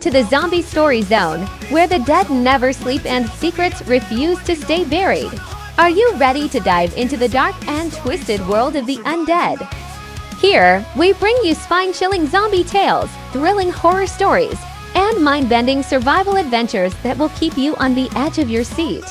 to the Zombie Story Zone, where the dead never sleep and secrets refuse to stay buried. Are you ready to dive into the dark and twisted world of the undead? Here, we bring you spine-chilling zombie tales, thrilling horror stories, and mind-bending survival adventures that will keep you on the edge of your seat.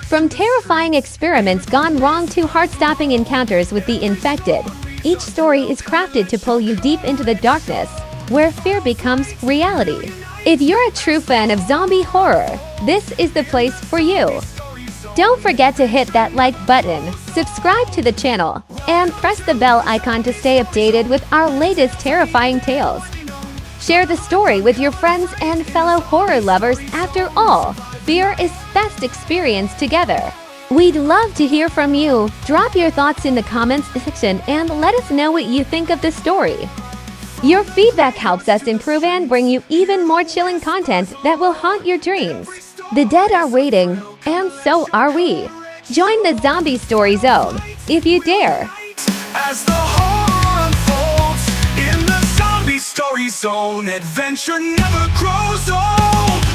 From terrifying experiments gone wrong to heart-stopping encounters with the infected, each story is crafted to pull you deep into the darkness, where fear becomes reality. If you're a true fan of zombie horror, this is the place for you. Don't forget to hit that like button, subscribe to the channel, and press the bell icon to stay updated with our latest terrifying tales. Share the story with your friends and fellow horror lovers. After all, fear is best experienced together. We'd love to hear from you. Drop your thoughts in the comments section and let us know what you think of the story. Your feedback helps us improve and bring you even more chilling content that will haunt your dreams. The dead are waiting, and so are we. Join the Zombie Story Zone, if you dare. As the horror unfolds in the Zombie Story Zone, adventure never grows old.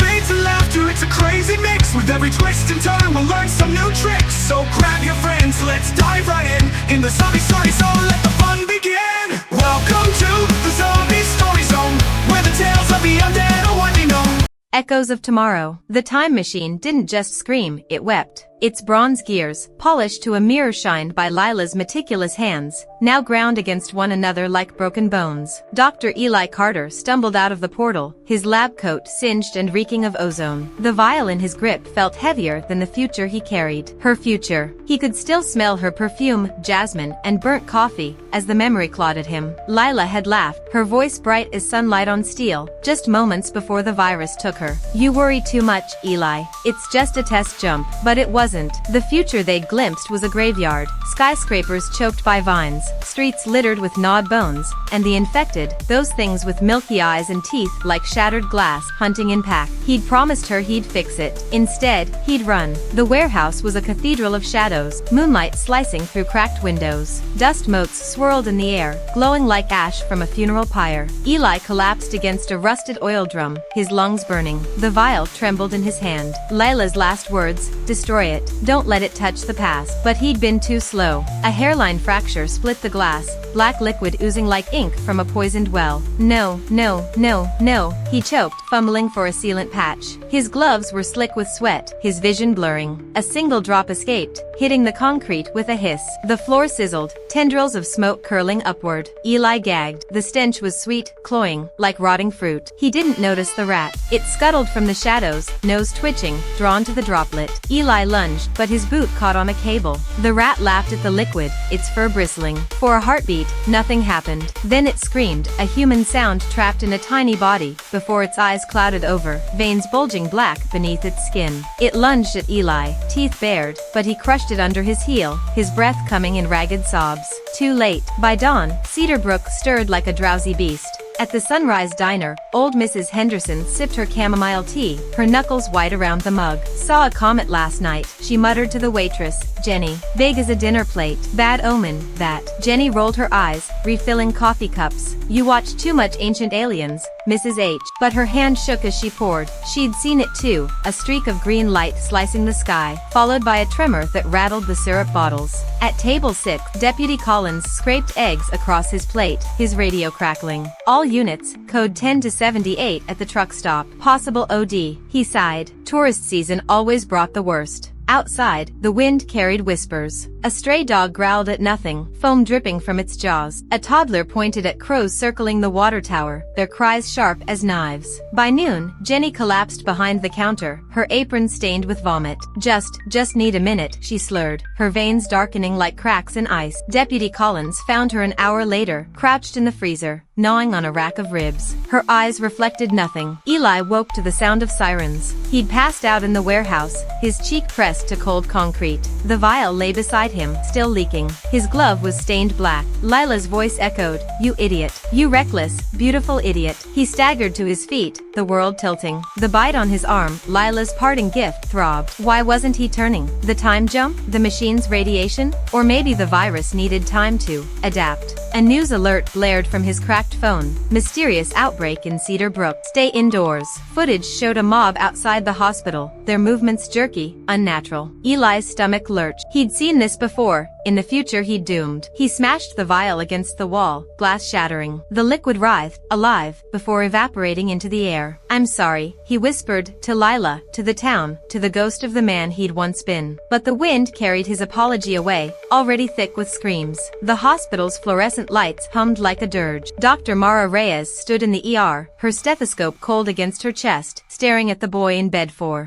Grades and laughter, it's a crazy mix. With every twist and turn, we'll learn some new tricks. So grab your friends, let's dive right in the Zombie Story Zone, let the fun begin. Welcome to the Zombie Story Zone, where the tales of the undead are widely known. Echoes of tomorrow. The time machine didn't just scream, it wept. Its bronze gears, polished to a mirror shined by Lila's meticulous hands, now ground against one another like broken bones. Dr. Eli Carter stumbled out of the portal, his lab coat singed and reeking of ozone. The vial in his grip felt heavier than the future he carried. Her future. He could still smell her perfume, jasmine, and burnt coffee, as the memory clawed at him. Lila had laughed, her voice bright as sunlight on steel, just moments before the virus took her. You worry too much, Eli. It's just a test jump. But it wasn't. The future they'd glimpsed was a graveyard, skyscrapers choked by vines, streets littered with gnawed bones, and the infected, those things with milky eyes and teeth like shattered glass, hunting in pack. He'd promised her he'd fix it. Instead, he'd run. The warehouse was a cathedral of shadows, moonlight slicing through cracked windows. Dust motes swirled in the air, glowing like ash from a funeral pyre. Eli collapsed against a rusted oil drum, his lungs burning. The vial trembled in his hand. Lila's last words, destroy it. Don't let it touch the past. But he'd been too slow. A hairline fracture split the glass, black liquid oozing like ink from a poisoned well. No, no, no, no, he choked, fumbling for a sealant patch. His gloves were slick with sweat, his vision blurring. A single drop escaped, hitting the concrete with a hiss. The floor sizzled, tendrils of smoke curling upward. Eli gagged. The stench was sweet, cloying, like rotting fruit. He didn't notice the rat. It scuttled from the shadows, nose twitching, drawn to the droplet. Eli lunged, but his boot caught on a cable. The rat laughed at the liquid, its fur bristling. For a heartbeat, nothing happened. Then it screamed, a human sound trapped in a tiny body, before its eyes clouded over, veins bulging black beneath its skin. It lunged at Eli, teeth bared, but he crushed it under his heel, his breath coming in ragged sobs. Too late. By dawn, Cedar Brook stirred like a drowsy beast. At the Sunrise Diner, old Mrs. Henderson sipped her chamomile tea, her knuckles white around the mug. Saw a comet last night, she muttered to the waitress, Jenny. Big as a dinner plate. Bad omen, that. Jenny rolled her eyes, refilling coffee cups. You watch too much Ancient Aliens, Mrs. H. But her hand shook as she poured. She'd seen it too, a streak of green light slicing the sky, followed by a tremor that rattled the syrup bottles. At table 6, Deputy Collins scraped eggs across his plate, his radio crackling. All units, code 10 to 78 at the truck stop. Possible OD, he sighed. Tourist season always brought the worst. Outside, the wind carried whispers. A stray dog growled at nothing, foam dripping from its jaws. A toddler pointed at crows circling the water tower, their cries sharp as knives. By noon, Jenny collapsed behind the counter, her apron stained with vomit. Just need a minute, she slurred, her veins darkening like cracks in ice. Deputy Collins found her an hour later, crouched in the freezer, gnawing on a rack of ribs. Her eyes reflected nothing. Eli woke to the sound of sirens. He'd passed out in the warehouse, his cheek pressed to cold concrete. The vial lay beside him, still leaking. His glove was stained black. Lila's voice echoed, "You idiot. You reckless, beautiful idiot." He staggered to his feet, the world tilting. The bite on his arm, Lila's parting gift, throbbed. Why wasn't he turning? The time jump? The machine's radiation? Or maybe the virus needed time to adapt. A news alert blared from his cracked phone. Mysterious outbreak in Cedar Brook. Stay indoors. Footage showed a mob outside the hospital, their movements jerky, unnatural. Eli's stomach lurched. He'd seen this before. In the future he'd doomed. He smashed the vial against the wall, glass shattering. The liquid writhed, alive, before evaporating into the air. I'm sorry, he whispered, to Lila, to the town, to the ghost of the man he'd once been. But the wind carried his apology away, already thick with screams. The hospital's fluorescent lights hummed like a dirge. Dr. Mara Reyes stood in the ER, her stethoscope cold against her chest, staring at the boy in bed.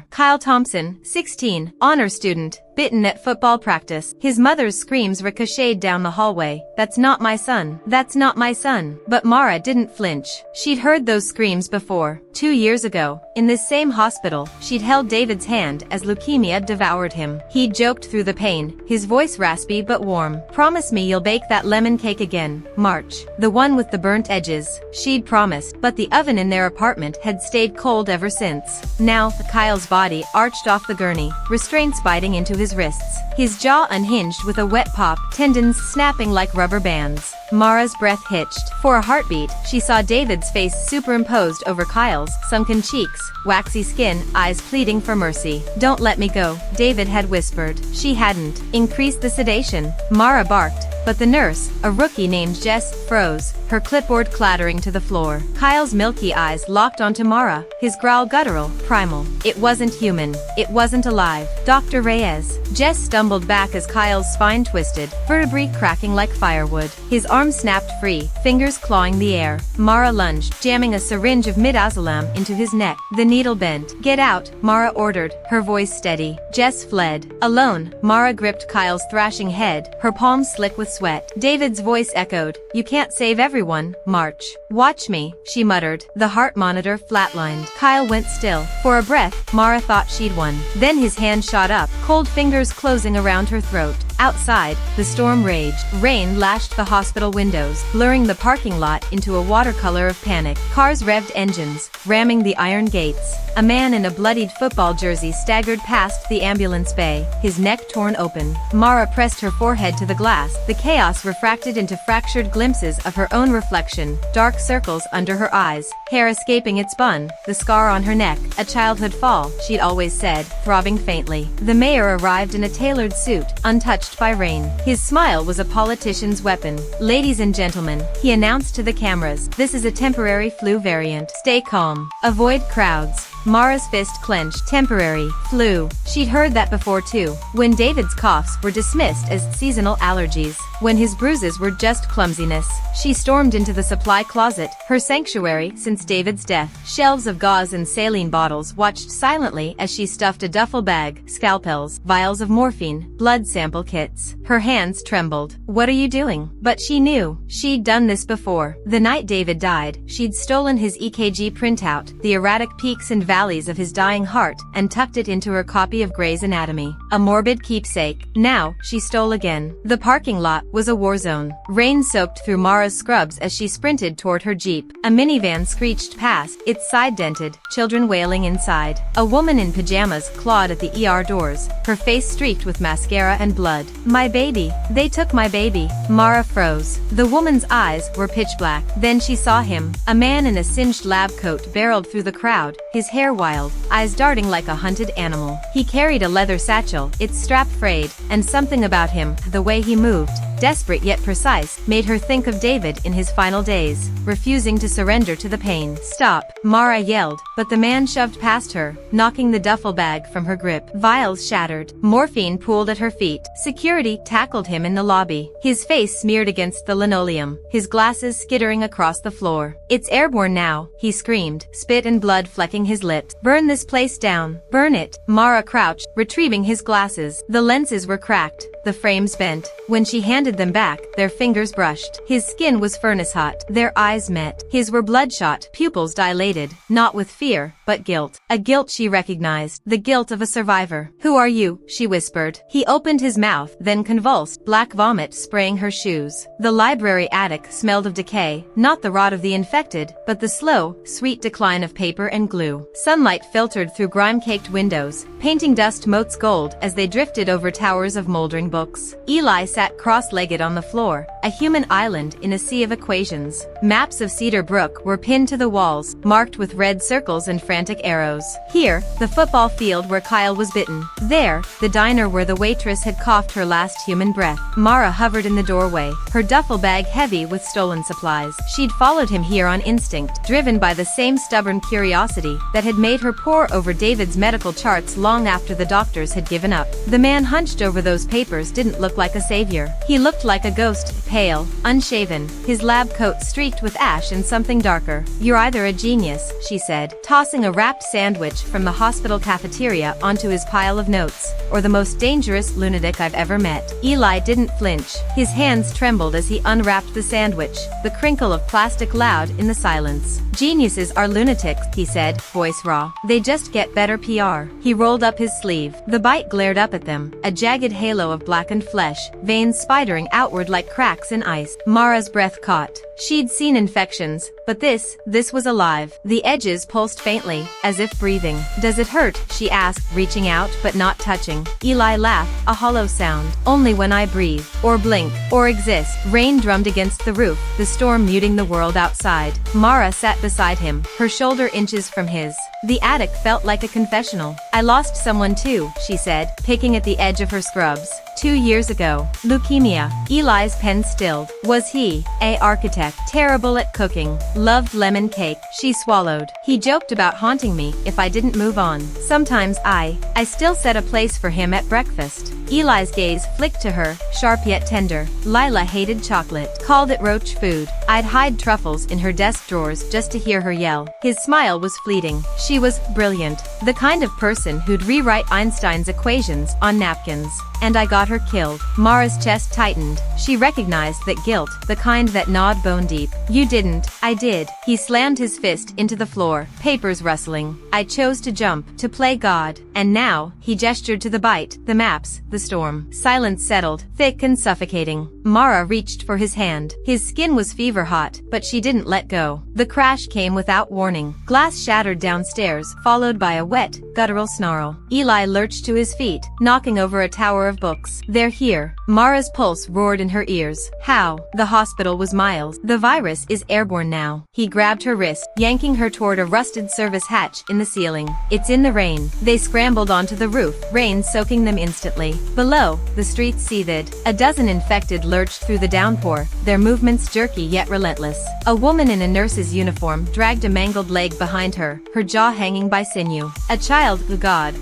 Kyle Thompson, 16, honor student, bitten at football practice. His mother's screams ricocheted down the hallway. That's not my son. That's not my son. But Mara didn't flinch. She'd heard those screams before. 2 years ago, in this same hospital, she'd held David's hand as leukemia devoured him. He'd joked through the pain, his voice raspy but warm. Promise me you'll bake that lemon cake again, March. The one with the burnt edges. She'd promised, but the oven in their apartment had stayed cold ever since. Now, Kyle's body arched off the gurney, restraints biting into his wrists. His jaw unhinged with a wet pop, tendons snapping like rubber bands. Mara's breath hitched. For a heartbeat, she saw David's face superimposed over Kyle's, sunken cheeks, waxy skin, eyes pleading for mercy. Don't let me go, David had whispered. She hadn't. Increased the sedation. Mara barked, but the nurse, a rookie named Jess, froze, her clipboard clattering to the floor. Kyle's milky eyes locked onto Mara, his growl guttural, primal. It wasn't human. It wasn't alive. Dr. Reyes. Jess stumbled back as Kyle's spine twisted, vertebrae cracking like firewood. His arm snapped free, fingers clawing the air. Mara lunged, jamming a syringe of midazolam into his neck. The needle bent. Get out, Mara ordered, her voice steady. Jess fled. Alone, Mara gripped Kyle's thrashing head, her palms slick with sweat. David's voice echoed. You can't save everyone, March. Watch me, she muttered. The heart monitor flatlined. Kyle went still. For a breath, Mara thought she'd won. Then his hand shot up, cold fingers closing around her throat. Outside, the storm raged. Rain lashed the hospital windows, blurring the parking lot into a watercolor of panic. Cars revved engines, ramming the iron gates. A man in a bloodied football jersey staggered past the ambulance bay, his neck torn open. Mara pressed her forehead to the glass, the chaos refracted into fractured glimpses of her own reflection, dark circles under her eyes, hair escaping its bun, the scar on her neck, a childhood fall, she'd always said, throbbing faintly. The mayor arrived in a tailored suit, untouched by rain. His smile was a politician's weapon. Ladies and gentlemen, he announced to the cameras, this is a temporary flu variant. Stay calm. Avoid crowds. Mara's fist clenched. Temporary flu. She'd heard that before too, when David's coughs were dismissed as seasonal allergies, when his bruises were just clumsiness. She stormed into the supply closet, her sanctuary since David's death. Shelves of gauze and saline bottles watched silently as she stuffed a duffel bag, scalpels, vials of morphine, blood sample kits. Her hands trembled. What are you doing? But she knew. She'd done this before. The night David died, she'd stolen his EKG printout, the erratic peaks and valleys of his dying heart, and tucked it into her copy of Gray's Anatomy. A morbid keepsake. Now, she stole again. The parking lot was a war zone. Rain soaked through Mara's scrubs as she sprinted toward her Jeep. A minivan screeched past, its side dented, children wailing inside. A woman in pajamas clawed at the ER doors, her face streaked with mascara and blood. My baby. They took my baby. Mara froze. The woman's eyes were pitch black. Then she saw him. A man in a singed lab coat barreled through the crowd, his hair wild, eyes darting like a hunted animal. He carried a leather satchel, its strap frayed, and something about him, the way he moved, desperate yet precise, made her think of David in his final days, refusing to surrender to the pain. Stop, Mara yelled, but the man shoved past her, knocking the duffel bag from her grip. Vials shattered. Morphine pooled at her feet. Security tackled him in the lobby, his face smeared against the linoleum, his glasses skittering across the floor. It's airborne now, he screamed, spit and blood flecking his lips. Burn this place down. Burn it. Mara crouched, retrieving his glasses. The lenses were cracked, the frames bent. When she handed them back, their fingers brushed. His skin was furnace hot. Their eyes met. His were bloodshot, pupils dilated, not with fear, but guilt. A guilt she recognized. The guilt of a survivor. "Who are you?" she whispered. He opened his mouth, then convulsed, black vomit spraying her shoes. The library attic smelled of decay, not the rot of the infected, but the slow, sweet decline of paper and glue. Sunlight filtered through grime-caked windows, painting dust motes gold as they drifted over towers of moldering books. Eli sat cross-legged on the floor, a human island in a sea of equations. Maps of Cedar Brook were pinned to the walls, marked with red circles and frantic arrows. Here, the football field where Kyle was bitten. There, the diner where the waitress had coughed her last human breath. Mara hovered in the doorway, her duffel bag heavy with stolen supplies. She'd followed him here on instinct, driven by the same stubborn curiosity that had made her pore over David's medical charts long after the doctors had given up. The man hunched over those papers didn't look like a savior. He looked like a ghost, pale, unshaven, his lab coat streaked with ash and something darker. "You're either a genius," she said, tossing a wrapped sandwich from the hospital cafeteria onto his pile of notes, "or the most dangerous lunatic I've ever met." Eli didn't flinch. His hands trembled as he unwrapped the sandwich, the crinkle of plastic loud in the silence. "Geniuses are lunatics," he said, voice raw. "They just get better PR." He rolled up his sleeve. The bite glared up at them, a jagged halo of blackened flesh, veins spidering outward like cracks in ice. Mara's breath caught. She'd seen infections, but this was alive. The edges pulsed faintly, as if breathing. "Does it hurt?" she asked, reaching out but not touching. Eli laughed, a hollow sound. "Only when I breathe, or blink, or exist." Rain drummed against the roof, the storm muting the world outside. Mara sat beside him, her shoulder inches from his. The attic felt like a confessional. "I lost someone too," she said, picking at the edge of her scrubs. 2 years ago. Leukemia. Eli's pen stilled. Was he, a architect, terrible at cooking, loved lemon cake? She swallowed. "He joked about haunting me if I didn't move on. Sometimes I still set a place for him at breakfast." Eli's gaze flicked to her, sharp yet tender. Lila hated chocolate, called it roach food. I'd hide truffles in her desk drawers just to hear her yell. His smile was fleeting. She was brilliant, the kind of person who'd rewrite Einstein's equations on napkins. "And I got her killed." Mara's chest tightened. She recognized that guilt, the kind that gnawed bone deep. "You didn't." "I did." He slammed his fist into the floor, papers rustling. "I chose to jump, to play God. And now," he gestured to the bite, the maps, the storm. Silence settled, thick and suffocating. Mara reached for his hand. His skin was fever hot, but she didn't let go. The crash came without warning. Glass shattered downstairs, followed by a wet, guttural snarl. Eli lurched to his feet, knocking over a tower of books. "They're here." Mara's pulse roared in her ears. "How?" "The hospital was miles. The virus is airborne now." He grabbed her wrist, yanking her toward a rusted service hatch in the ceiling. "It's in the rain." They scrambled onto the roof, rain soaking them instantly. Below, the streets seethed. A dozen infected lurched through the downpour, their movements jerky yet relentless. A woman in a nurse's uniform dragged a mangled leg behind her, her jaw hanging by sinew. A child,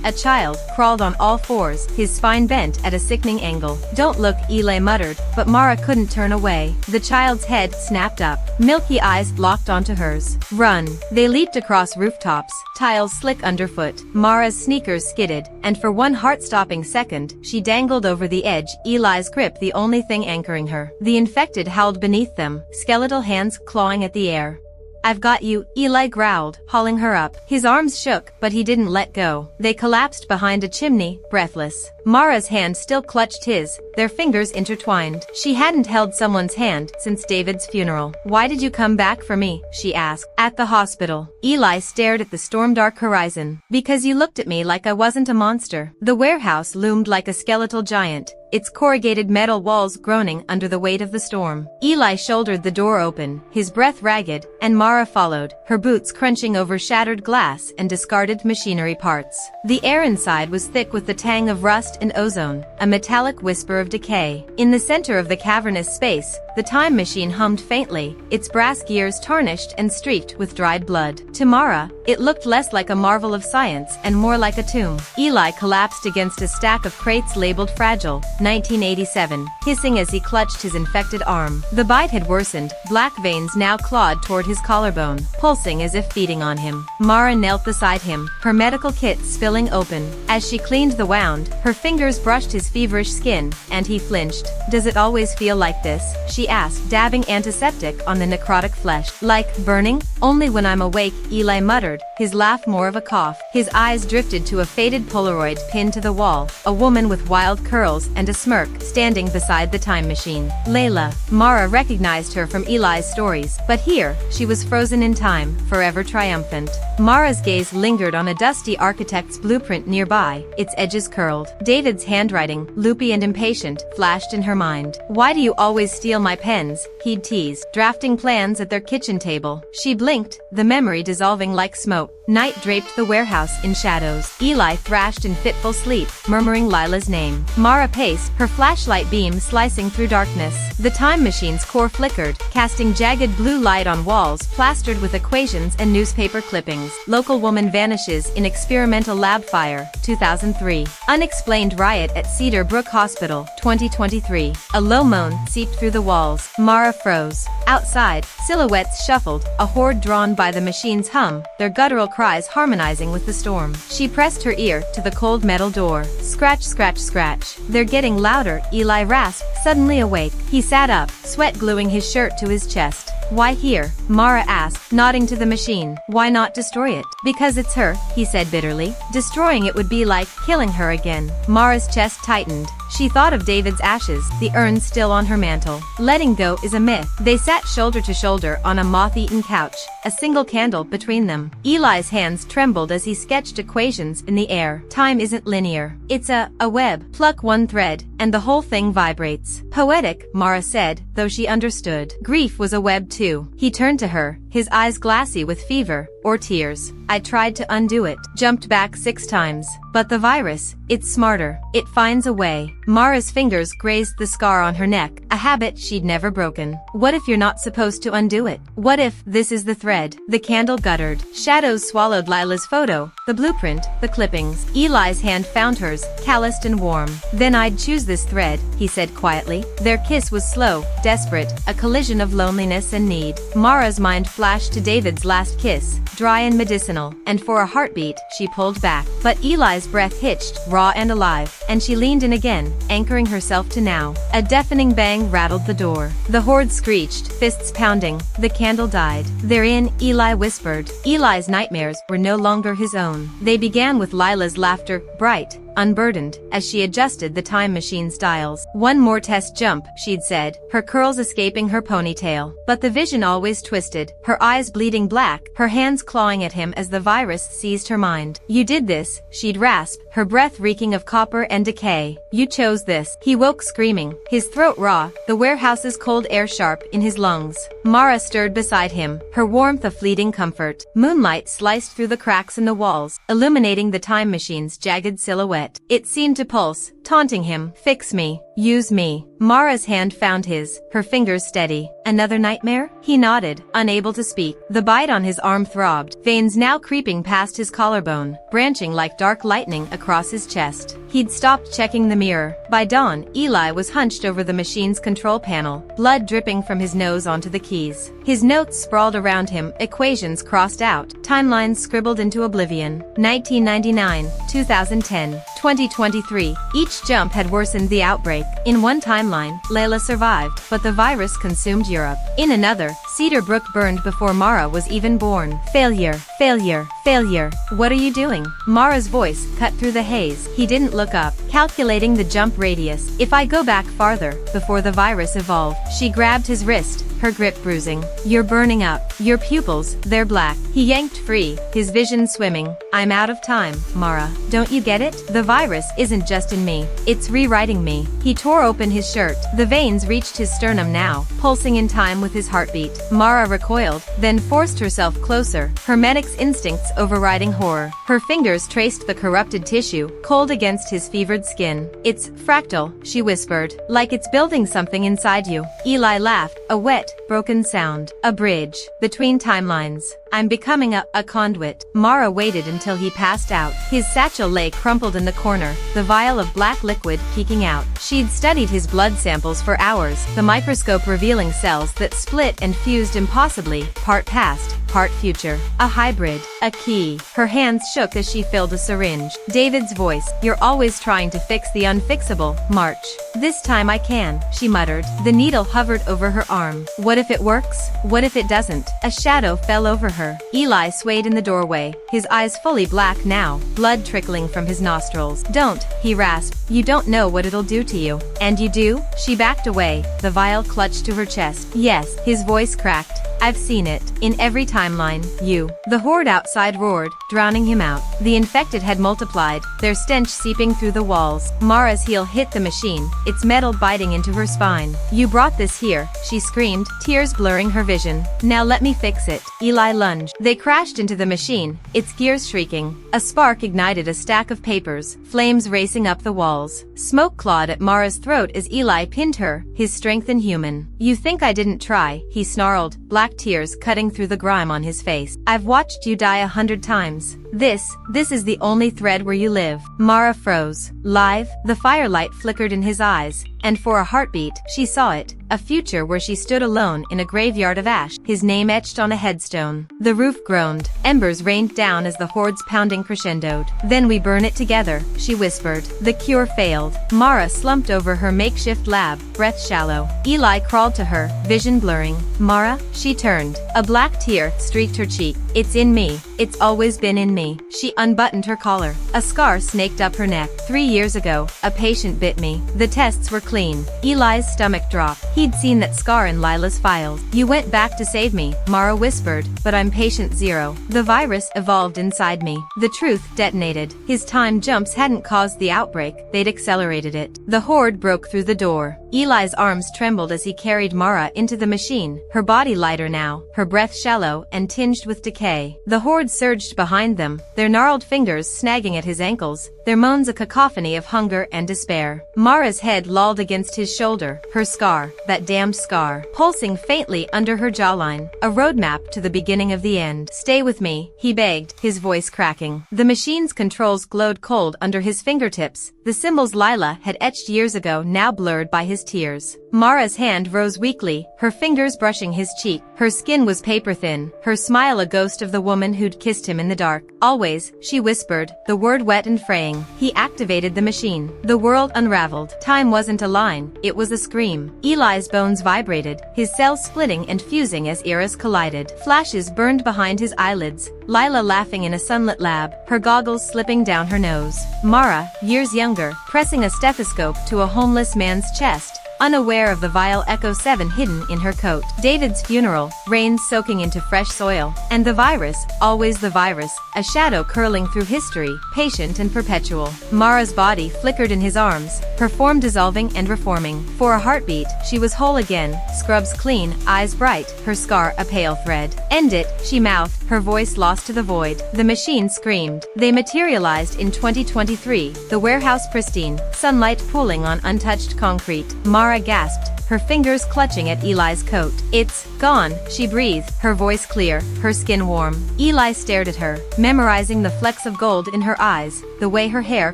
a child, crawled on all fours, his spine bent at a sickening angle. "Don't look," Eli muttered, but Mara couldn't turn away. The child's head snapped up, milky eyes locked onto hers. "Run." They leaped across rooftops, tiles slick underfoot. Mara's sneakers skidded, and for one heart-stopping second, she dangled over the edge, Eli's grip the only thing anchoring her. The infected howled beneath them, skeletal hands clawing at the air. "I've got you," Eli growled, hauling her up. His arms shook, but he didn't let go. They collapsed behind a chimney, breathless. Mara's hand still clutched his, their fingers intertwined. She hadn't held someone's hand since David's funeral. "Why did you come back for me?" she asked. "At the hospital." Eli stared at the storm-dark horizon. "Because you looked at me like I wasn't a monster." The warehouse loomed like a skeletal giant, its corrugated metal walls groaning under the weight of the storm. Eli shouldered the door open, his breath ragged, and Mara followed, her boots crunching over shattered glass and discarded machinery parts. The air inside was thick with the tang of rust and ozone, a metallic whisper of decay. In the center of the cavernous space, the time machine hummed faintly, its brass gears tarnished and streaked with dried blood. To Mara, it looked less like a marvel of science and more like a tomb. Eli collapsed against a stack of crates labeled fragile, 1987, hissing as he clutched his infected arm. The bite had worsened, black veins now clawed toward his collarbone, pulsing as if feeding on him. Mara knelt beside him, her medical kit spilling open. As she cleaned the wound, her fingers brushed his feverish skin, and he flinched. "Does it always feel like this?" she asked, dabbing antiseptic on the necrotic flesh. "Like burning? Only when I'm awake," Eli muttered, his laugh more of a cough. His eyes drifted to a faded Polaroid pinned to the wall, a woman with wild curls and a smirk standing beside the time machine. Layla. Mara recognized her from Eli's stories, but here, she was frozen in time, forever triumphant. Mara's gaze lingered on a dusty architect's blueprint nearby, its edges curled. David's handwriting, loopy and impatient, flashed in her mind. "Why do you always steal my pens?" he'd teased, drafting plans at their kitchen table. She blinked, the memory dissolving like smoke. Night draped the warehouse in shadows. Eli thrashed in fitful sleep, murmuring Lila's name. Mara paced, her flashlight beam slicing through darkness. The time machine's core flickered, casting jagged blue light on walls plastered with equations and newspaper clippings. Local woman vanishes in experimental lab fire, 2003. Unexplained riot at Cedar Brook Hospital, 2023. A low moan seeped through the walls. Mara froze. Outside, silhouettes shuffled, a horde drawn by the machine's hum, their guttural cries harmonizing with the storm. She pressed her ear to the cold metal door. Scratch, scratch, scratch. "They're getting louder," Eli rasped, suddenly awake. He sat up, sweat gluing his shirt to his chest. "Why here?" Mara asked, nodding to the machine. "Why not destroy it?" "Because it's her," he said bitterly. "Destroying it would be like killing her again." Mara's chest tightened. She thought of David's ashes, the urn still on her mantle. Letting go is a myth. They sat shoulder to shoulder on a moth-eaten couch, a single candle between them. Eli's hands trembled as he sketched equations in the air. Time isn't linear. It's a web. Pluck one thread, and the whole thing vibrates. Poetic, Mara said, though she understood. Grief was a web too. He turned to her, his eyes glassy with fever, or tears. "I tried to undo it, jumped back 6 times. But the virus, it's smarter. It finds a way." Mara's fingers grazed the scar on her neck, a habit she'd never broken. "What if you're not supposed to undo it? What if this is the thread?" The candle guttered. Shadows swallowed Lila's photo, the blueprint, the clippings. Eli's hand found hers, calloused and warm. "Then I'd choose this thread," he said quietly. Their kiss was slow, desperate, a collision of loneliness and need. Mara's mind flashed to David's last kiss, dry and medicinal, and for a heartbeat, she pulled back. But Eli's breath hitched, raw and alive, and she leaned in again, anchoring herself to now. A deafening bang rattled the door. The horde screeched, fists pounding. The candle died. "They're in," Eli whispered. Eli's nightmares were no longer his own. They began with Lila's laughter, bright, unburdened, as she adjusted the time machine's dials. "One more test jump," she'd said, her curls escaping her ponytail. But the vision always twisted, her eyes bleeding black, her hands clawing at him as the virus seized her mind. "You did this," she'd rasp, her breath reeking of copper and decay. "You chose this." He woke screaming, his throat raw, the warehouse's cold air sharp in his lungs. Mara stirred beside him, her warmth a fleeting comfort. Moonlight sliced through the cracks in the walls, illuminating the time machine's jagged silhouette. It seemed to pulse, taunting him. "Fix me. Use me." Mara's hand found his, her fingers steady. "Another nightmare?" He nodded, unable to speak. The bite on his arm throbbed, veins now creeping past his collarbone, branching like dark lightning across his chest. He'd stopped checking the mirror. By dawn, Eli was hunched over the machine's control panel, blood dripping from his nose onto the keys. His notes sprawled around him, equations crossed out, timelines scribbled into oblivion. 1999, 2010, 2023. Each jump had worsened the outbreak. In one timeline, Layla survived, but the virus consumed Europe. In another, Cedar Brook burned before Mara was even born. "Failure, failure, failure. What are you doing?" Mara's voice cut through the haze. He didn't look up, calculating the jump radius. "If I go back farther, before the virus evolved." She grabbed his wrist, her grip bruising. "You're burning up. Your pupils, they're black." He yanked free, his vision swimming. "I'm out of time, Mara. Don't you get it? The virus isn't just in me. It's rewriting me." He tore open his shirt. The veins reached his sternum now, pulsing in time with his heartbeat. Mara recoiled, then forced herself closer, her medic's instincts overriding horror. Her fingers traced the corrupted tissue, cold against his fevered skin. "It's fractal," she whispered, "like it's building something inside you." Eli laughed, a wet, broken sound. "A bridge between timelines. I'm becoming a conduit. Mara waited until he passed out. His satchel lay crumpled in the corner, the vial of black liquid peeking out. She'd studied his blood samples for hours, the microscope revealing cells that split and fused impossibly, part past, part future. A hybrid. A key. Her hands shook as she filled a syringe. David's voice, "You're always trying to fix the unfixable, March. This time I can," she muttered. The needle hovered over her arm. What if it works? What if it doesn't? A shadow fell over her. Eli swayed in the doorway, his eyes fully black now, blood trickling from his nostrils. "Don't," he rasped. "You don't know what it'll do to you." "And you do?" She backed away, the vial clutched to her chest. "Yes," his voice cracked. "I've seen it. In every timeline, you." The horde outside roared, drowning him out. The infected had multiplied, their stench seeping through the walls. Mara's heel hit the machine, its metal biting into her spine. "You brought this here," she screamed, tears blurring her vision. "Now let me fix it." Eli lunged. They crashed into the machine, its gears shrieking. A spark ignited a stack of papers, flames racing up the walls. Smoke clawed at Mara's throat as Eli pinned her, his strength inhuman. "You think I didn't try," he snarled, black tears cutting through the grime on his face. "I've watched you die 100 times. This is the only thread where you live." Mara froze. Live? The firelight flickered in his eyes, and for a heartbeat, she saw it. A future where she stood alone in a graveyard of ash, his name etched on a headstone. The roof groaned. Embers rained down as the horde's pounding crescendoed. "Then we burn it together," she whispered. The cure failed. Mara slumped over her makeshift lab, breath shallow. Eli crawled to her, vision blurring. "Mara?" She turned. A black tear streaked her cheek. "It's in me. It's always been in me." She unbuttoned her collar. A scar snaked up her neck. 3 years ago, a patient bit me. The tests were clean. Eli's stomach dropped. He'd seen that scar in Lila's files. "You went back to save me," Mara whispered, "but I'm patient zero." The virus evolved inside me. The truth detonated. His time jumps hadn't caused the outbreak, they'd accelerated it. The horde broke through the door. Eli's arms trembled as he carried Mara into the machine, her body lighter now, her breath shallow and tinged with decay. The horde surged behind them, their gnarled fingers snagging at his ankles, their moans a cacophony of hunger and despair. Mara's head lolled against his shoulder, her scar, that damned scar, pulsing faintly under her jawline, a roadmap to the beginning of the end. "Stay with me," he begged, his voice cracking. The machine's controls glowed cold under his fingertips, the symbols Lila had etched years ago now blurred by his tears. Mara's hand rose weakly, her fingers brushing his cheek. Her skin was paper-thin, her smile a ghost of the woman who'd kissed him in the dark. "Always," she whispered, the word wet and fraying. He activated the machine. The world unraveled. Time wasn't a line, it was a scream. Eli's bones vibrated, his cells splitting and fusing as eras collided. Flashes burned behind his eyelids. Lila laughing in a sunlit lab, her goggles slipping down her nose. Mara, years younger, pressing a stethoscope to a homeless man's chest, unaware of the vile Echo 7 hidden in her coat. David's funeral, rain soaking into fresh soil, and the virus, always the virus, a shadow curling through history, patient and perpetual. Mara's body flickered in his arms, her form dissolving and reforming. For a heartbeat, she was whole again, scrubs clean, eyes bright, her scar a pale thread. "End it," she mouthed, her voice lost to the void. The machine screamed. They materialized in 2023, the warehouse pristine, sunlight pooling on untouched concrete. Mara gasped, her fingers clutching at Eli's coat. "It's gone," she breathed, her voice clear, her skin warm. Eli stared at her, memorizing the flecks of gold in her eyes, the way her hair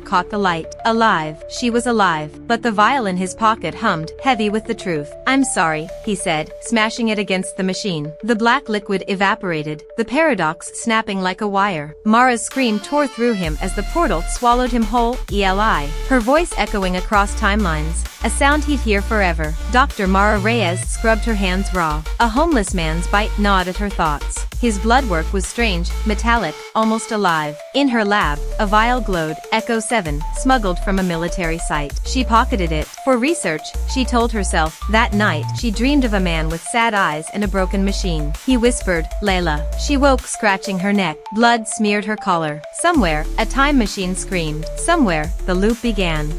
caught the light. Alive. She was alive. But the vial in his pocket hummed, heavy with the truth. "I'm sorry," he said, smashing it against the machine. The black liquid evaporated, the paradox snapping like a wire. Mara's scream tore through him as the portal swallowed him whole, Eli, her voice echoing across timelines, a sound he'd hear forever. Dr. Mara Reyes scrubbed her hands raw. A homeless man's bite gnawed at her thoughts. His blood work was strange, metallic, almost alive. In her lab, a vial glowed, Echo 7, smuggled from a military site. She pocketed it. For research, she told herself. That night, she dreamed of a man with sad eyes and a broken machine. He whispered, "Layla." She woke scratching her neck. Blood smeared her collar. Somewhere, a time machine screamed. Somewhere, the loop began.